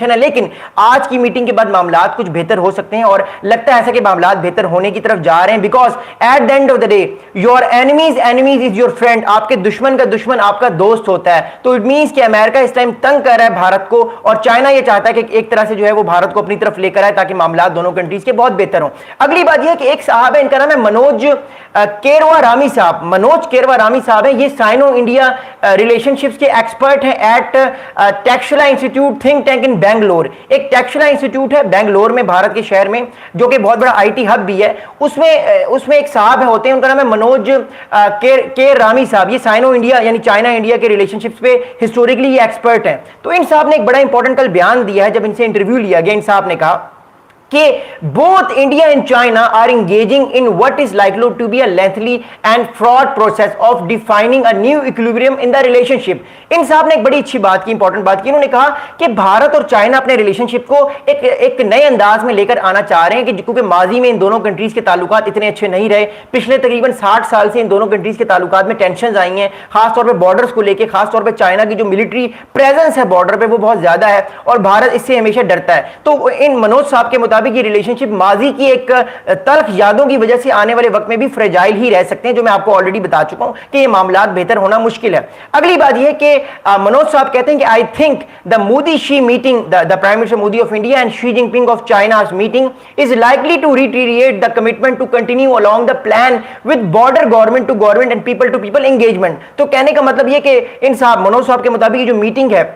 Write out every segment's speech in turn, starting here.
है। लेकिन आज की मीटिंग के बाद मामलात कुछ बेहतर हो सकते हैं और लगता है ऐसा कि मामलात बेहतर होने की तरफ जा रहे हैं, because at the end of the day your enemies is your friend. आपके दुश्मन का दुश्मन आपका दोस्त होता है। तो इट मींस कि अमेरिका इस टाइम तंग कर रहा है भारत को, और चाइना ये चाहता है कि एक तरह से जो है वो भारत को अपनी तरफ लेकर आए ताकि मामलात दोनों कंट्रीज के बहुत बेहतर हो। अगली बात यह है कि एक साहब है, इनका नाम है मनोज केरवा रामी साहब। मनोज केरवा रामी साहब है, ये साइनो इंडिया रिलेशनशिप्स के एक्सपर्ट हैं at Taxila institute think tank in Bangalore. एक टेक्सला इंस्टीट्यूट है बैंगलोर में, भारत के शहर में, जो कि बहुत बड़ा आईटी हब भी है। उसमें एक साहब होते हैं, उनका नाम है मनोज के रामी साहब। ये साइनो इंडिया यानी चाइना इंडिया के रिलेशनशिप्स पे हिस्टोरिकली ये एक्सपर्ट हैं। तो इन साहब ने एक बड़ा इंपॉर्टेंट कल बयान दिया है, जब इनसे इंटरव्यू लिया गया। इन साहब ने कहा कि both India and China are engaging in what is likely to be a lengthy and fraught process of defining a new equilibrium in the relationship। इन साहब ने एक बड़ी अच्छी बात की, इंपॉर्टेंट बात की। उन्होंने कहा कि भारत और चाइना अपने रिलेशनशिप को एक नए अंदाज में लेकर आना चाह रहे हैं, कि क्योंकि माजी में इन दोनों कंट्रीज के ताल्लुकात इतने अच्छे नहीं रहे। पिछले तकरीबन 60 साल से इन दोनों कंट्रीज के ताल्लुकात में टेंशन आई हैं, खासतौर पर बॉर्डर्स को लेकर। खासतौर पर चाइना की जो मिलिट्री प्रेजेंस है बॉर्डर पर वो बहुत ज्यादा है, और भारत इससे हमेशा डरता है। तो इन मनोज साहब के मुताबिक ये रिलेशनशिप माजी की एक तल्ख यादों की वजह से आने वाले वक्त में भी फ्रेजाइल ही रह सकते हैं, जो मैं आपको ऑलरेडी बता चुका हूं कि ये मामलात बेहतर होना मुश्किल है। अगली बात यह कि मनोज साहब कहते हैं कि I think the Modi Xi meeting, the prime minister Modi of India and Xi Jinping of China's meeting is likely to retreat the commitment to continue along the plan with border government to government and people to people engagement. तो कहने का मतलब यह कि इन साहब मनोज साहब के मुताबिक जो मीटिंग है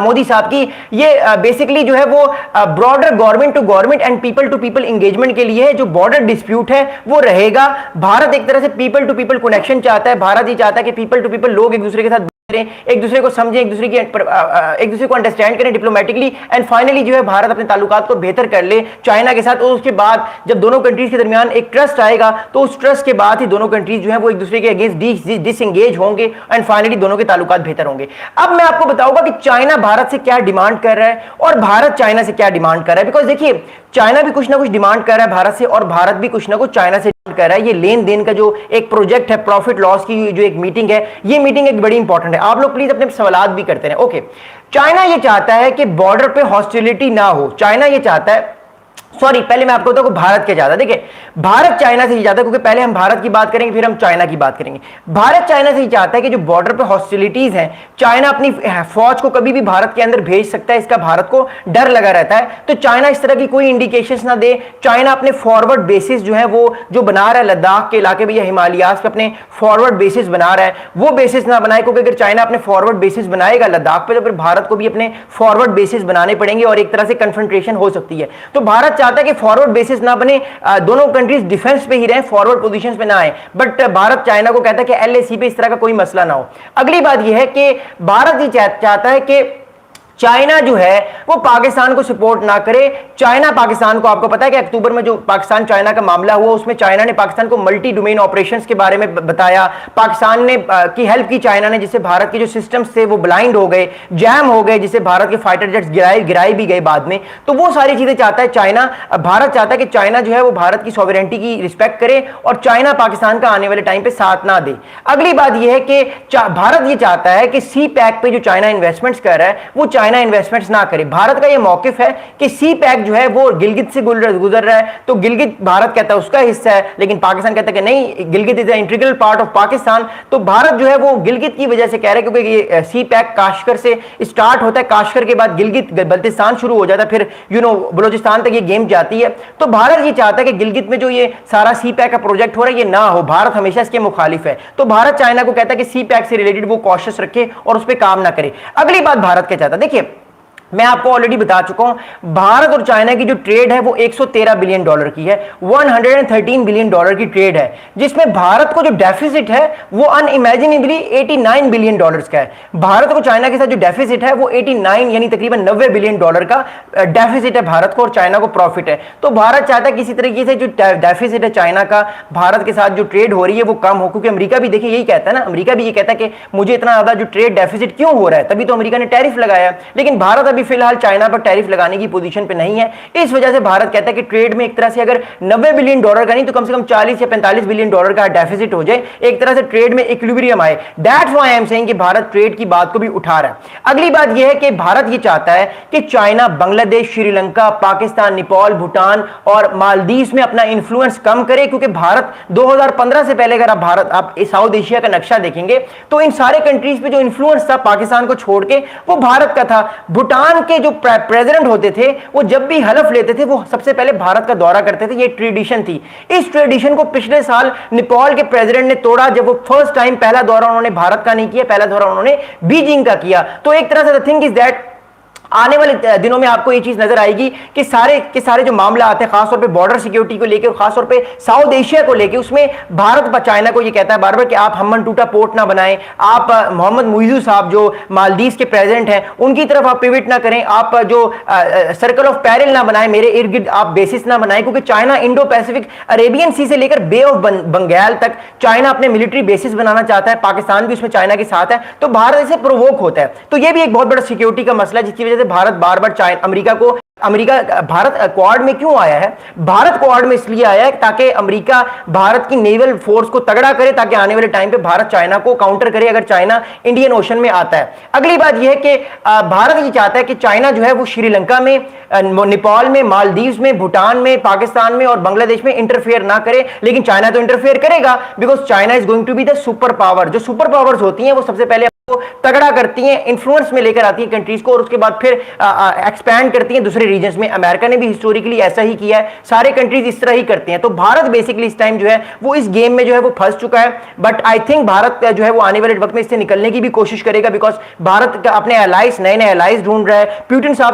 मोदी साहब की, ये बेसिकली जो है वो broader government to government and people to people engagement के लिए है। जो बॉर्डर डिस्प्यूट है वो रहेगा। भारत एक तरह से पीपल टू पीपल कनेक्शन चाहता है। भारत ये चाहता है कि पीपल टू पीपल लोग एक दूसरे के साथ एक दूसरे को समझें, एक दूसरे को अंडरस्टैंड करें डिप्लोमेटिकली, एंड फाइनली जो है भारत अपने ताल्लुकात को बेहतर कर ले चाइना के साथ। और उसके बाद जब दोनों कंट्रीज के दरमियान एक ट्रस्ट आएगा, तो उस ट्रस्ट के बाद ही दोनों कंट्रीज जो है वो एक दूसरे के अगेंस्ट डिसएंगेज होंगे, एंड फाइनली दोनों के ताल्लुकात बेहतर होंगे। अब मैं आपको बताऊंगा कि चाइना भारत से क्या डिमांड कर रहा है और भारत चाइना से क्या डिमांड कर रहा है। बिकॉज देखिए, चाइना भी कुछ ना कुछ डिमांड कर रहा है भारत से, और भारत भी कुछ ना कुछ चाइना से कर रहा है। ये लेन देन का जो एक प्रोजेक्ट है, प्रॉफिट लॉस की जो एक मीटिंग है, ये मीटिंग एक बड़ी इंपॉर्टेंट है। आप लोग प्लीज अपने सवालात भी करते रहे। ओके, चाइना ये चाहता है कि बॉर्डर पे हॉस्टिलिटी ना हो। चाइना ये चाहता है, सॉरी पहले मैं आपको बताऊं भारत क्या चाहता है। देखिए, भारत चाइना से ही चाहता है, क्योंकि पहले हम भारत की बात करेंगे फिर हम चाइना की बात करेंगे। भारत चाइना से ही चाहता है कि जो बॉर्डर पे हॉस्टिलिटीज हैं, चाइना अपनी फौज को कभी भी भारत के अंदर भेज सकता है, इसका भारत को डर लगा रहता है। तो चाइना इस तरह की कोई इंडिकेशंस ना दे। चाइना अपने फॉरवर्ड बेसिस जो है वो जो बना रहा है लद्दाख के इलाके में या हिमालयाज पे अपने फॉरवर्ड बेसिस बना रहा है, वो बेसिस ना बनाए, क्योंकि अगर चाइना अपने फॉरवर्ड बेसिस बनाएगा लद्दाख पे, तो फिर भारत को भी अपने फॉरवर्ड बेसिस बनाने पड़ेंगे और एक तरह से कन्फ्रंटेशन हो सकती है। तो भारत चाहता है कि फॉरवर्ड बेसिस ना बने, दोनों कंट्रीज डिफेंस पे ही रहे, फॉरवर्ड पोजीशंस पे ना आए। बट भारत चाइना को कहता है कि एलएसी पे इस तरह का कोई मसला ना हो। अगली बात यह है कि भारत ये चाहता है कि चाइना जो है वो पाकिस्तान को सपोर्ट ना करे। चाइना पाकिस्तान को, आपको पता है कि अक्टूबर में जो पाकिस्तान चाइना का मामला हुआ, उसमें चाइना ने पाकिस्तान को मल्टी डोमेन ऑपरेशंस के बारे में बताया। पाकिस्तान ने की हेल्प की चाइना ने, जिससे भारत के जो सिस्टम्स थे वो ब्लाइंड हो गए, जैम हो गए, जिससे भारत के फाइटर जेट्स गिराए भी गए बाद में। तो वो सारी चीजें चाहता है चाइना। भारत चाहता है कि चाइना जो है वो भारत की सॉवरेनिटी की रिस्पेक्ट करे और चाइना पाकिस्तान का आने वाले टाइम पे साथ ना दे। अगली बात यह है कि भारत ये चाहता है कि सी पैक पे जो चाइना इन्वेस्टमेंट्स कर रहा है वो चाइना इन्वेस्टमेंट्स ना करे। भारत का यह मौकिफ है कि सी पैक जो है वो गिलगित से गुजर रहा है, तो गिलगित भारत कहता है उसका हिस्सा है, लेकिन पाकिस्तान कहता है कि नहीं, Gilgit is integral part of Pakistan. तो भारत जो है वो गिलगित की वजह से कह रहा है, क्योंकि ये सी पैक काशगर से स्टार्ट होता है, काशगर के बाद गिलगित बल्तिस्तान शुरू हो जाता है, फिर बलोचिस्तान तक ये गेम जाती है। तो भारत ये चाहता है कि गिलगित में जो ये सारा सी पैक का प्रोजेक्ट हो रहा है ये ना हो। भारत हमेशा इसके मुखालिफ है। तो भारत चाइना को कहता है कि सी पैक से रिलेटेड वो कॉशियस रखे और उस पर काम ना करे। अगली बात भारत क्या चाहता है, देखिए मैं आपको ऑलरेडी बता चुका हूं, भारत और चाइना की जो ट्रेड है वो 113 बिलियन डॉलर की है, 113 बिलियन डॉलर की ट्रेड है, जिसमें भारत को जो डेफिसिट है वो अनइमेजिनेबली 89 बिलियन डॉलर्स का है। भारत को चाइना के साथ जो डेफिसिट है वो 89 यानी तकरीबन 90 बिलियन डॉलर का डेफिसिट है भारत को, और चाइना को प्रॉफिट है। तो भारत चाहता है किसी तरीके से जो डेफिसिट है चाइना का, भारत के साथ जो ट्रेड हो रही है वो कम हो, क्योंकि अमेरिका भी देखिए यही कहता है ना, अमेरिका भी ये कहता है कि मुझे इतना ज्यादा जो ट्रेड डेफिसिट क्यों हो रहा है, तभी तो अमेरिका ने टैरिफ लगाया। लेकिन भारत अभी फिलहाल चाइना पर टैरिफ लगाने की पोजीशन पे नहीं है। इस वजह से भारत कहता है कि ट्रेड में एक तरह से अगर 90 बिलियन डॉलर का नहीं तो कम से कम 40 या 45 बिलियन डॉलर का डेफिसिट हो जाए, एक तरह से ट्रेड में इक्विलिब्रियम आए। That's why I am saying कि भारत ट्रेड की बात को भी उठा रहा है। अगली बात यह है कि भारत यह चाहता है कि चाइना बांग्लादेश, श्रीलंका, पाकिस्तान, नेपाल, भूटान और मालदीव में अपना इंफ्लुएंस कम करे, क्योंकि भारत 2015 से पहले अगर आप साउथ एशिया का नक्शा देखेंगे तो इन सारे कंट्रीज पे जो इंफ्लुएंस था पाकिस्तान को छोड़ के वो भारत का था। भूटान के जो प्रेसिडेंट होते थे वो जब भी हलफ लेते थे वो सबसे पहले भारत का दौरा करते थे, ये ट्रेडिशन थी। इस ट्रेडिशन को पिछले साल नेपाल के प्रेसिडेंट ने तोड़ा, जब वो फर्स्ट टाइम पहला दौरा उन्होंने भारत का नहीं किया, पहला दौरा उन्होंने बीजिंग का किया। तो एक तरह से द थिंग इज दैट आने वाले दिनों में आपको ये चीज नजर आएगी कि सारे जो मामला आते हैं खासतौर पे बॉर्डर सिक्योरिटी को लेकर, खासतौर पे साउथ एशिया को लेकर, उसमें भारत चाइना को ये कहता है बार बार कि आप हम्मन टूटा पोर्ट ना बनाएं, आप मोहम्मद मुइज़ू साहब जो मालदीव के प्रेसिडेंट हैं उनकी तरफ आप पिवट ना करें, आप जो सर्कल ऑफ पैरल ना बनाएं, मेरे इर्द गिर्द आप बेसिस ना बनाएं, क्योंकि चाइना इंडो पैसिफिक अरेबियन सी से लेकर बे ऑफ बंगाल तक चाइना अपने मिलिट्री बेसिस बनाना चाहता है, पाकिस्तान भी उसमें चाइना के साथ है, तो भारत इसे प्रोवोक होता है। तो यह भी एक बहुत बड़ा सिक्योरिटी का मसला है जिसकी वजह से भारत बार बार भारत क्वाड में क्यों आया है? भारत क्वाड में इसलिए आया है ताकि अमेरिका भारत की नेवल फोर्स को तगड़ा करे, ताकि आने वाले टाइम पे भारत चाइना को काउंटर करे अगर चाइना इंडियन ओशन में आता है। अगली बात यह है कि भारत ये चाहता है कि चाइना जो है वो श्रीलंका में, नेपाल में, मालदीव में, भूटान में, पाकिस्तान में और बांग्लादेश में इंटरफेयर ना करे, लेकिन चाइना तो इंटरफेयर करेगा because China is going to be the super power. जो सुपर पावर्स होती हैं वो सबसे पहले तगड़ा करती हैं, इन्फ्लुएंस में लेकर आती हैं कंट्रीज को और उसके बाद फिर एक्सपैंड करती हैं दूसरे रीजन्स में। अमेरिका ने भी हिस्टोरिकली ऐसा ही किया है, सारे कंट्रीज इस तरह ही करती हैं। तो भारत बेसिकली इस टाइम जो है वो इस गेम में जो है वो फंस चुका है, बट आई थिंक भारत जो है वो आने वाले वक्त में इससे निकलने की भी कोशिश करेगा बिकॉज भारत का अपने एलाइज, नए नए एलाइज ढूंढ रहा है। पुतिन साहब